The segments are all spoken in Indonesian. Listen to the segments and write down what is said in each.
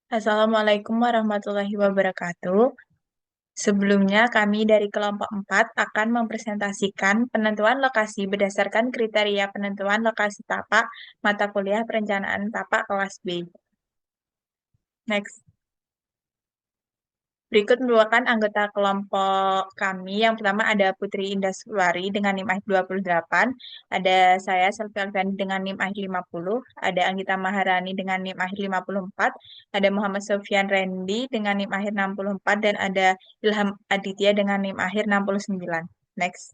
Assalamualaikum warahmatullahi wabarakatuh. Sebelumnya, kami dari kelompok 4 akan mempresentasikan penentuan lokasi berdasarkan kriteria penentuan lokasi tapak mata kuliah perencanaan tapak kelas B. Next. Berikut merupakan anggota kelompok kami. Yang pertama ada Putri Indaswari dengan NIM AHID 28, ada saya Selvi Alfiani dengan NIM AHID 50, ada Anggita Maharani dengan NIM AHID 54, ada Muhammad Sofyan Randy dengan NIM AHID 64, dan ada Ilham Aditya dengan NIM AHID 69. Next.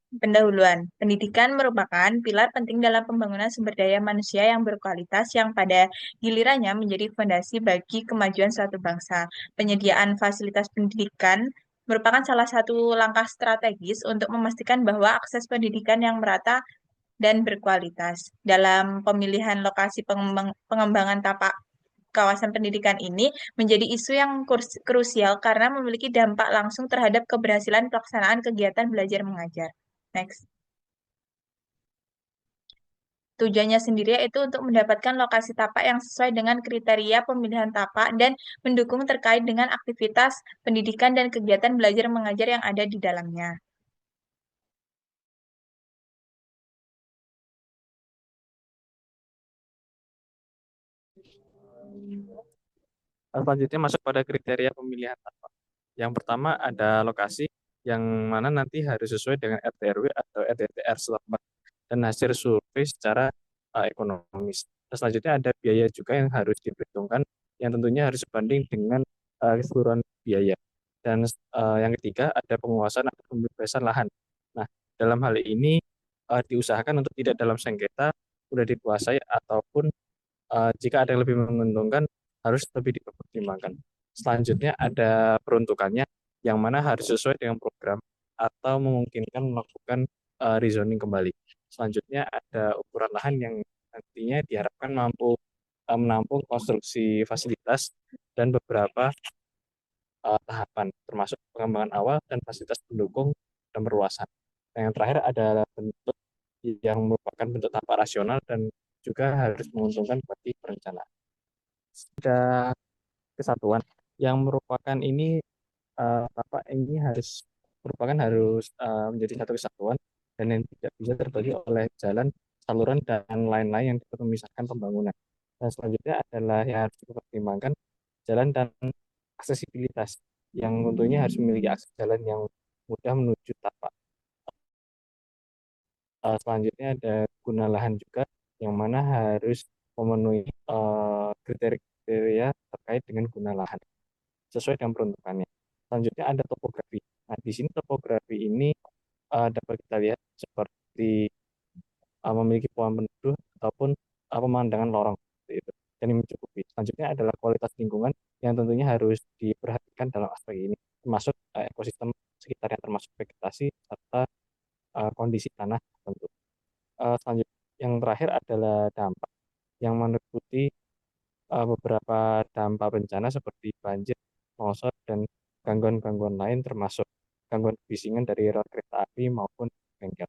Pendahuluan. Pendidikan merupakan pilar penting dalam pembangunan sumber daya manusia yang berkualitas yang pada gilirannya menjadi fondasi bagi kemajuan suatu bangsa. Penyediaan fasilitas pendidikan merupakan salah satu langkah strategis untuk memastikan bahwa akses pendidikan yang merata dan berkualitas. Dalam pemilihan lokasi pengembangan tapak kawasan pendidikan ini menjadi isu yang krusial karena memiliki dampak langsung terhadap keberhasilan pelaksanaan kegiatan belajar mengajar. Next. Tujuannya sendiri yaitu untuk mendapatkan lokasi tapak yang sesuai dengan kriteria pemilihan tapak dan mendukung terkait dengan aktivitas pendidikan dan kegiatan belajar mengajar yang ada di dalamnya. Selanjutnya masuk pada kriteria pemilihan tapak. Yang pertama ada lokasi yang mana nanti harus sesuai dengan RT RW atau RTTR setempat dan hasil survei secara ekonomis. Dan selanjutnya ada biaya juga yang harus diperhitungkan yang tentunya harus sebanding dengan keseluruhan biaya. Dan yang ketiga ada penguasaan atau pembebasan lahan. Nah, dalam hal ini diusahakan untuk tidak dalam sengketa, sudah dikuasai ataupun jika ada yang lebih menguntungkan harus lebih dipertimbangkan. Selanjutnya ada peruntukannya yang mana harus sesuai dengan program atau memungkinkan melakukan rezoning kembali. Selanjutnya ada ukuran lahan yang nantinya diharapkan mampu menampung konstruksi fasilitas dan beberapa tahapan termasuk pengembangan awal dan fasilitas pendukung dan perluasan. Dan yang terakhir adalah bentuk yang merupakan bentuk tampak rasional dan juga harus menguntungkan bagi perencanaan. Ada kesatuan yang merupakan ini apa ini harus menjadi satu kesatuan dan yang tidak bisa terbagi oleh jalan, saluran dan lain-lain yang dapat memisahkan pembangunan. Dan selanjutnya adalah yang harus dipertimbangkan jalan dan aksesibilitas yang tentunya harus memiliki akses jalan yang mudah menuju tapak. Selanjutnya ada guna lahan juga yang mana harus memenuhi kriteria terkait dengan guna lahan sesuai dengan peruntukannya. Selanjutnya ada topografi. Nah, di sini topografi ini dapat kita lihat seperti memiliki pohon peneduh ataupun pemandangan lorong seperti itu. Dan ini mencukupi. Selanjutnya adalah kualitas lingkungan yang tentunya harus diperhatikan dalam aspek ini, termasuk ekosistem sekitar yang termasuk vegetasi serta kondisi tanah tertentu. Selanjutnya yang terakhir adalah dampak yang meliputi beberapa dampak bencana seperti banjir, longsor, dan gangguan-gangguan lain termasuk gangguan kebisingan dari rel kereta api maupun bengkel.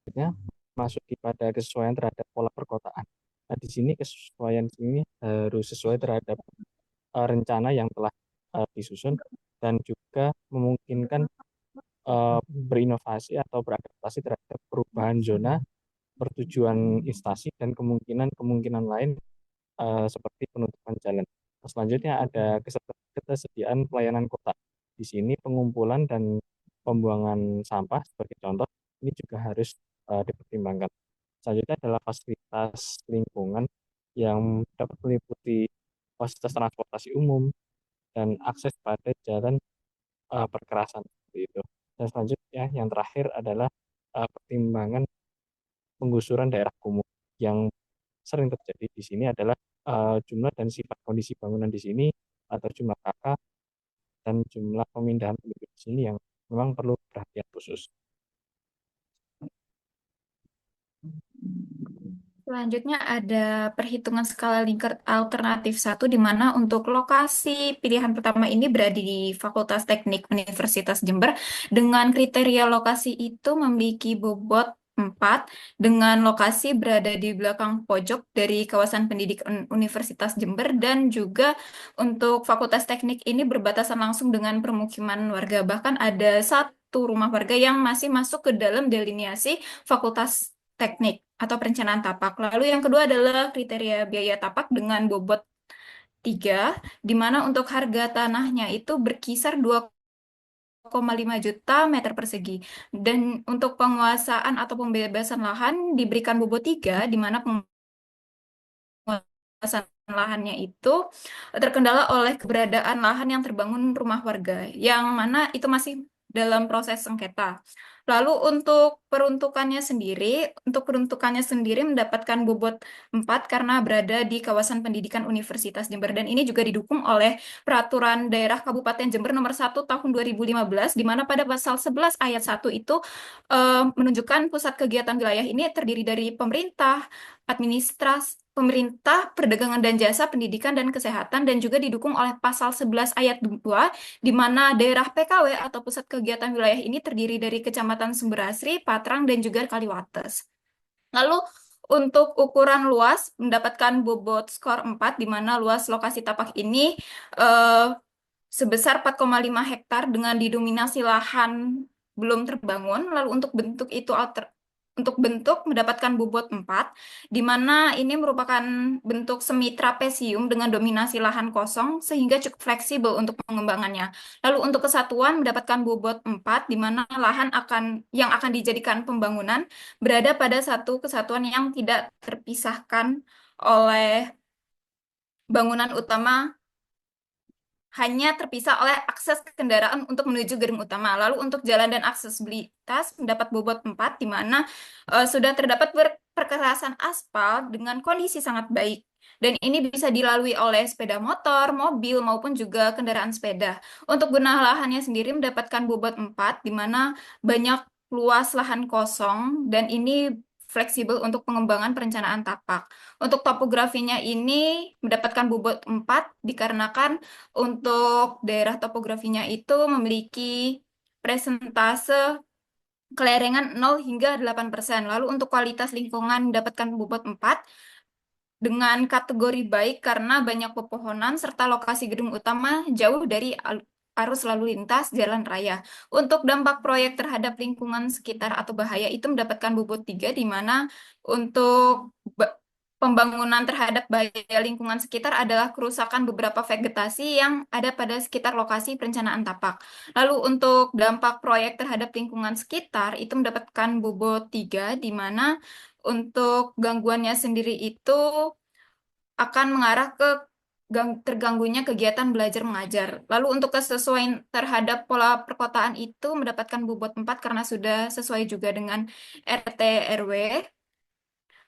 Selanjutnya masuk pada kesesuaian terhadap pola perkotaan. Nah, di sini kesesuaian ini harus sesuai terhadap rencana yang telah disusun dan juga memungkinkan berinovasi atau beradaptasi terhadap perubahan zona, pertujuan instansi, dan kemungkinan-kemungkinan lain seperti penutupan jalan. Selanjutnya ada ketersediaan pelayanan kota. Di sini pengumpulan dan pembuangan sampah sebagai contoh ini juga harus dipertimbangkan. Selanjutnya adalah fasilitas lingkungan yang dapat meliputi fasilitas transportasi umum dan akses pada jalan perkerasan seperti itu. Dan selanjutnya yang terakhir adalah pertimbangan penggusuran daerah kumuh yang sering terjadi di sini adalah jumlah dan sifat kondisi bangunan di sini atau jumlah kakak dan jumlah pemindahan penduduk di sini yang memang perlu perhatian khusus. Selanjutnya ada perhitungan skala Likert alternatif satu, di mana untuk lokasi pilihan pertama ini berada di Fakultas Teknik Universitas Jember dengan kriteria lokasi itu memiliki bobot 4 dengan lokasi berada di belakang pojok dari kawasan pendidikan Universitas Jember, dan juga untuk Fakultas Teknik ini berbatasan langsung dengan permukiman warga. Bahkan ada satu rumah warga yang masih masuk ke dalam delineasi Fakultas Teknik atau perencanaan tapak. Lalu yang kedua adalah kriteria biaya tapak dengan bobot 3, di mana untuk harga tanahnya itu berkisar 2,5 juta meter persegi. Dan untuk penguasaan atau pembebasan lahan diberikan bobot 3, di mana penguasaan lahannya itu terkendala oleh keberadaan lahan yang terbangun rumah warga, yang mana itu masih dalam proses sengketa. Lalu untuk peruntukannya sendiri mendapatkan bobot 4 karena berada di kawasan pendidikan Universitas Jember. Dan ini juga didukung oleh Peraturan Daerah Kabupaten Jember Nomor 1 Tahun 2015, di mana pada pasal 11 ayat 1 itu menunjukkan pusat kegiatan wilayah ini terdiri dari pemerintah, administrasi, pemerintah, perdagangan dan jasa, pendidikan dan kesehatan, dan juga didukung oleh pasal 11 ayat 2, di mana daerah PKW atau pusat kegiatan wilayah ini terdiri dari Kecamatan Sumberasri, Patrang, dan juga Kaliwates. Lalu untuk ukuran luas mendapatkan bobot skor 4, di mana luas lokasi tapak ini eh, sebesar 4,5 hektar dengan didominasi lahan belum terbangun. Lalu untuk bentuk mendapatkan bobot 4, di mana ini merupakan bentuk semi trapesium dengan dominasi lahan kosong sehingga cukup fleksibel untuk pengembangannya. Lalu untuk kesatuan mendapatkan bobot 4, di mana lahan yang akan dijadikan pembangunan berada pada satu kesatuan yang tidak terpisahkan oleh bangunan utama, hanya terpisah oleh akses kendaraan untuk menuju gedung utama. Lalu untuk jalan dan aksesibilitas mendapat bobot 4, di mana sudah terdapat perkerasan aspal dengan kondisi sangat baik. Dan ini bisa dilalui oleh sepeda motor, mobil, maupun juga kendaraan sepeda. Untuk guna lahannya sendiri mendapatkan bobot 4, di mana banyak luas lahan kosong, dan ini fleksibel untuk pengembangan perencanaan tapak. Untuk topografinya ini mendapatkan bobot 4 dikarenakan untuk daerah topografinya itu memiliki presentase kelerengan 0 hingga 8%. Lalu untuk kualitas lingkungan mendapatkan bobot 4 dengan kategori baik karena banyak pepohonan serta lokasi gedung utama jauh dari arus lalu lintas jalan raya. Untuk dampak proyek terhadap lingkungan sekitar atau bahaya itu mendapatkan bobot 3, di mana untuk pembangunan terhadap bahaya lingkungan sekitar adalah kerusakan beberapa vegetasi yang ada pada sekitar lokasi perencanaan tapak. Lalu untuk dampak proyek terhadap lingkungan sekitar itu mendapatkan bobot 3, di mana untuk gangguannya sendiri itu akan mengarah ke terganggunya kegiatan belajar mengajar. Lalu untuk kesesuaian terhadap pola perkotaan itu mendapatkan bobot 4 karena sudah sesuai juga dengan RT RW.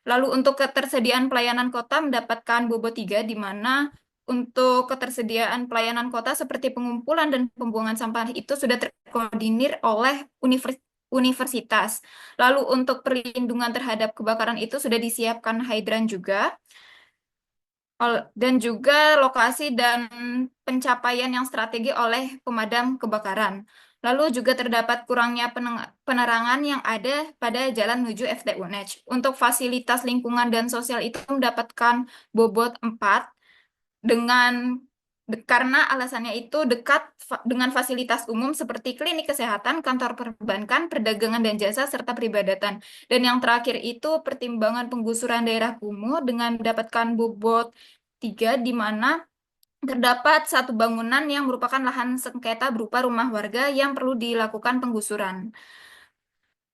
Lalu untuk ketersediaan pelayanan kota mendapatkan bobot 3, di mana untuk ketersediaan pelayanan kota seperti pengumpulan dan pembuangan sampah itu sudah terkoordinir oleh universitas. Lalu untuk perlindungan terhadap kebakaran itu sudah disiapkan hidran juga. Dan juga lokasi dan pencapaian yang strategi oleh pemadam kebakaran. Lalu juga terdapat kurangnya penerangan yang ada pada jalan menuju FT UNED. Untuk fasilitas lingkungan dan sosial itu mendapatkan bobot 4 dengan karena alasannya itu dekat dengan fasilitas umum seperti klinik kesehatan, kantor perbankan, perdagangan dan jasa, serta peribadatan. Dan yang terakhir itu pertimbangan penggusuran daerah kumuh dengan mendapatkan bobot 3, di mana terdapat satu bangunan yang merupakan lahan sengketa berupa rumah warga yang perlu dilakukan penggusuran.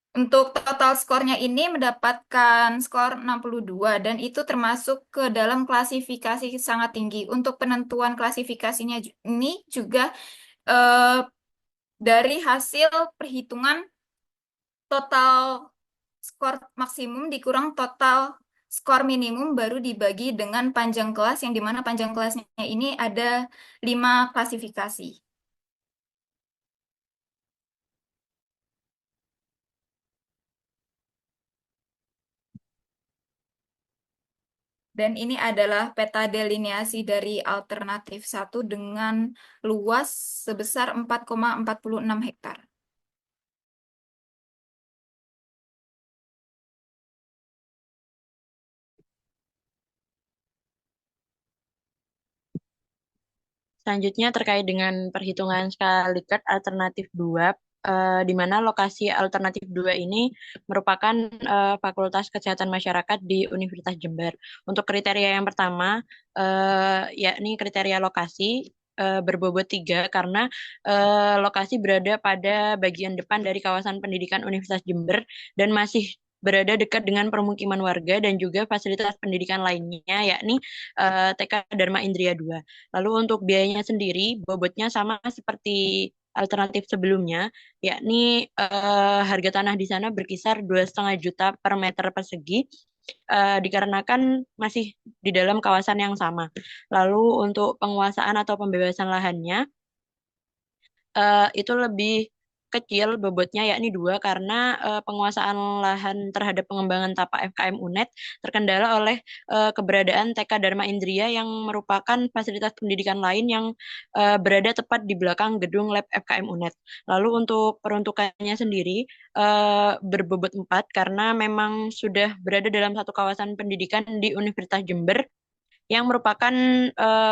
Untuk total skornya ini mendapatkan skor 62, dan itu termasuk ke dalam klasifikasi sangat tinggi. Untuk penentuan klasifikasinya ini juga eh, dari hasil perhitungan total skor maksimum dikurang total skor minimum baru dibagi dengan panjang kelas, yang dimana panjang kelasnya ini ada 5 klasifikasi. Dan ini adalah peta delineasi dari alternatif 1 dengan luas sebesar 4,46 hektar. Selanjutnya terkait dengan perhitungan skala Likert alternatif 2, di mana lokasi alternatif 2 ini merupakan Fakultas Kesehatan Masyarakat di Universitas Jember. Untuk kriteria yang pertama, yakni kriteria lokasi berbobot 3 karena lokasi berada pada bagian depan dari kawasan pendidikan Universitas Jember dan masih berada dekat dengan permukiman warga dan juga fasilitas pendidikan lainnya, yakni TK Dharma Indria 2. Lalu untuk biayanya sendiri, bobotnya sama seperti alternatif sebelumnya, yakni harga tanah di sana berkisar 2,5 juta per meter persegi, dikarenakan masih di dalam kawasan yang sama. Lalu untuk penguasaan atau pembebasan lahannya, itu lebih kecil bobotnya yakni 2 karena penguasaan lahan terhadap pengembangan tapak FKM UNED terkendala oleh keberadaan TK Dharma Indria yang merupakan fasilitas pendidikan lain yang berada tepat di belakang gedung lab FKM UNED. Lalu untuk peruntukannya sendiri berbobot 4 karena memang sudah berada dalam satu kawasan pendidikan di Universitas Jember yang merupakan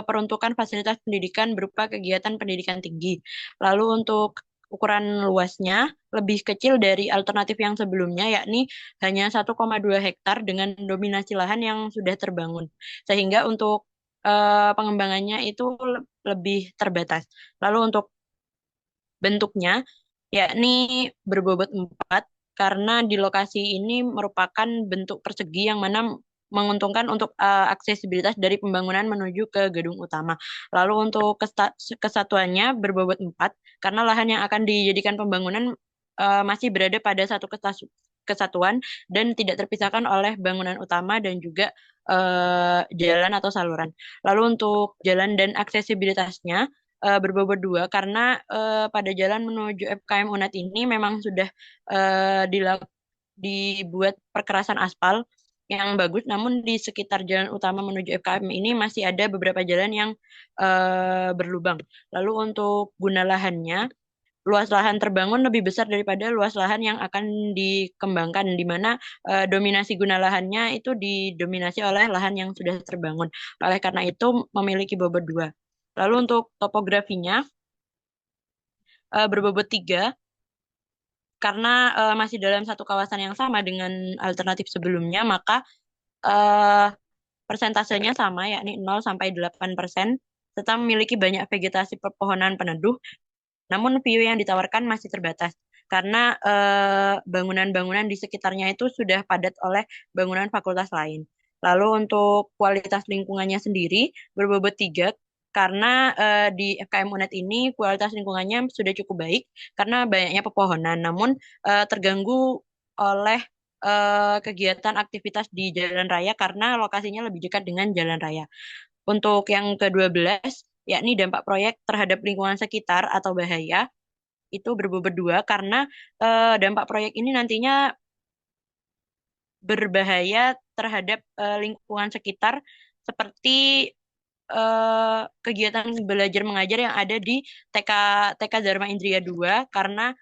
peruntukan fasilitas pendidikan berupa kegiatan pendidikan tinggi. Lalu untuk ukuran luasnya lebih kecil dari alternatif yang sebelumnya, yakni hanya 1,2 hektar dengan dominasi lahan yang sudah terbangun. Sehingga untuk pengembangannya itu lebih terbatas. Lalu untuk bentuknya, yakni berbobot 4 karena di lokasi ini merupakan bentuk persegi yang mana menguntungkan untuk aksesibilitas dari pembangunan menuju ke gedung utama. Lalu untuk kesatuannya berbobot 4 karena lahan yang akan dijadikan pembangunan masih berada pada satu kesatuan dan tidak terpisahkan oleh bangunan utama dan juga jalan atau saluran. Lalu untuk jalan dan aksesibilitasnya berbobot 2 karena pada jalan menuju FKM UNED ini memang sudah dibuat perkerasan aspal yang bagus, namun di sekitar jalan utama menuju FKM ini masih ada beberapa jalan yang berlubang. Lalu untuk guna lahannya, luas lahan terbangun lebih besar daripada luas lahan yang akan dikembangkan, di mana dominasi guna lahannya itu didominasi oleh lahan yang sudah terbangun. Oleh karena itu memiliki bobot 2. Lalu untuk topografinya berbobot 3 karena masih dalam satu kawasan yang sama dengan alternatif sebelumnya, maka eh, persentasenya sama, yakni 0 sampai 8%, serta memiliki banyak vegetasi pepohonan peneduh, namun view yang ditawarkan masih terbatas karena bangunan-bangunan di sekitarnya itu sudah padat oleh bangunan fakultas lain. Lalu untuk kualitas lingkungannya sendiri berbobot 3 karena di FKM UNED ini kualitas lingkungannya sudah cukup baik karena banyaknya pepohonan, namun terganggu oleh kegiatan aktivitas di jalan raya karena lokasinya lebih dekat dengan jalan raya. Untuk yang ke-12, yakni dampak proyek terhadap lingkungan sekitar atau bahaya, itu berbobot 2 karena dampak proyek ini nantinya berbahaya terhadap lingkungan sekitar seperti kegiatan belajar mengajar yang ada di TK Dharma Indria 2 karena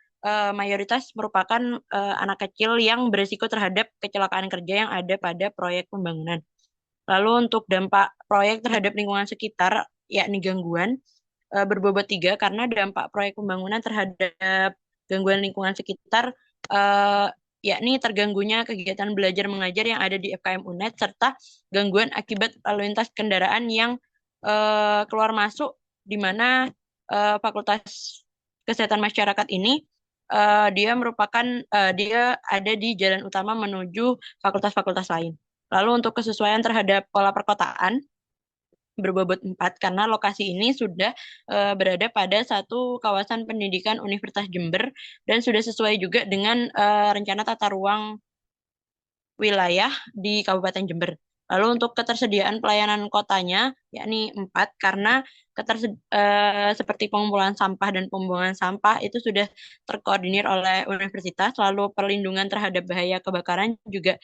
mayoritas merupakan anak kecil yang berisiko terhadap kecelakaan kerja yang ada pada proyek pembangunan. Lalu untuk dampak proyek terhadap lingkungan sekitar, yakni gangguan, berbobot 3 karena dampak proyek pembangunan terhadap gangguan lingkungan sekitar, eh, yakni terganggunya kegiatan belajar mengajar yang ada di FKM UNED, serta gangguan akibat lalu lintas kendaraan yang keluar masuk, di mana Fakultas Kesehatan Masyarakat ini dia ada di jalan utama menuju fakultas-fakultas lain. Lalu untuk kesesuaian terhadap pola perkotaan berbobot 4 karena lokasi ini sudah berada pada satu kawasan pendidikan Universitas Jember dan sudah sesuai juga dengan rencana tata ruang wilayah di Kabupaten Jember. Lalu untuk ketersediaan pelayanan kotanya, yakni 4, karena seperti pengumpulan sampah dan pembuangan sampah itu sudah terkoordinir oleh universitas, lalu perlindungan terhadap bahaya kebakaran juga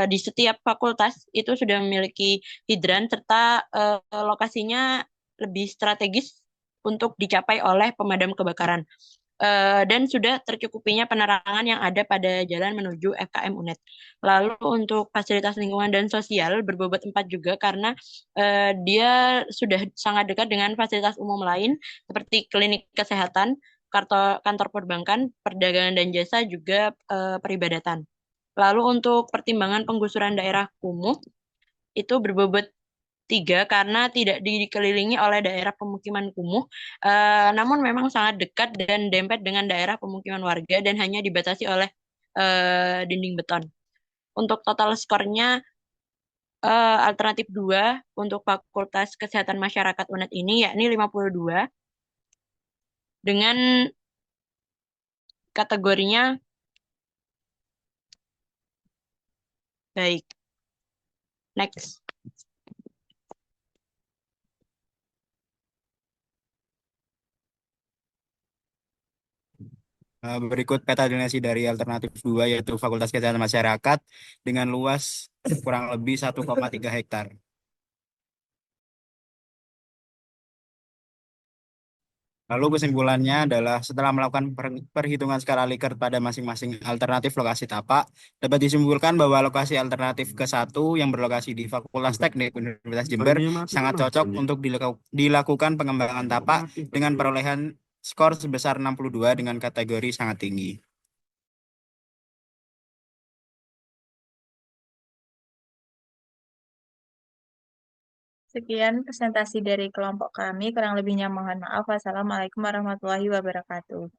di setiap fakultas itu sudah memiliki hidran, serta lokasinya lebih strategis untuk dicapai oleh pemadam kebakaran. Dan sudah tercukupinya penerangan yang ada pada jalan menuju FKM UNED. Lalu untuk fasilitas lingkungan dan sosial berbobot 4 juga karena dia sudah sangat dekat dengan fasilitas umum lain seperti klinik kesehatan, kantor perbankan, perdagangan dan jasa, juga peribadatan. Lalu untuk pertimbangan penggusuran daerah kumuh itu berbobot 3 karena tidak dikelilingi oleh daerah pemukiman kumuh, namun memang sangat dekat dan dempet dengan daerah pemukiman warga dan hanya dibatasi oleh dinding beton. Untuk total skornya alternatif 2 untuk Fakultas Kesehatan Masyarakat UNED ini yakni 52 dengan kategorinya baik. Next. Berikut peta donasi dari alternatif 2 yaitu Fakultas Kesehatan Masyarakat dengan luas kurang lebih 1,3 hektar. Lalu kesimpulannya adalah setelah melakukan perhitungan skala Likert pada masing-masing alternatif lokasi tapak, dapat disimpulkan bahwa lokasi alternatif ke-1 yang berlokasi di Fakultas Teknik Universitas Jember sangat cocok untuk dilakukan pengembangan tapak dengan perolehan skor sebesar 62 dengan kategori sangat tinggi. Sekian presentasi dari kelompok kami. Kurang lebihnya mohon maaf. Wassalamualaikum warahmatullahi wabarakatuh.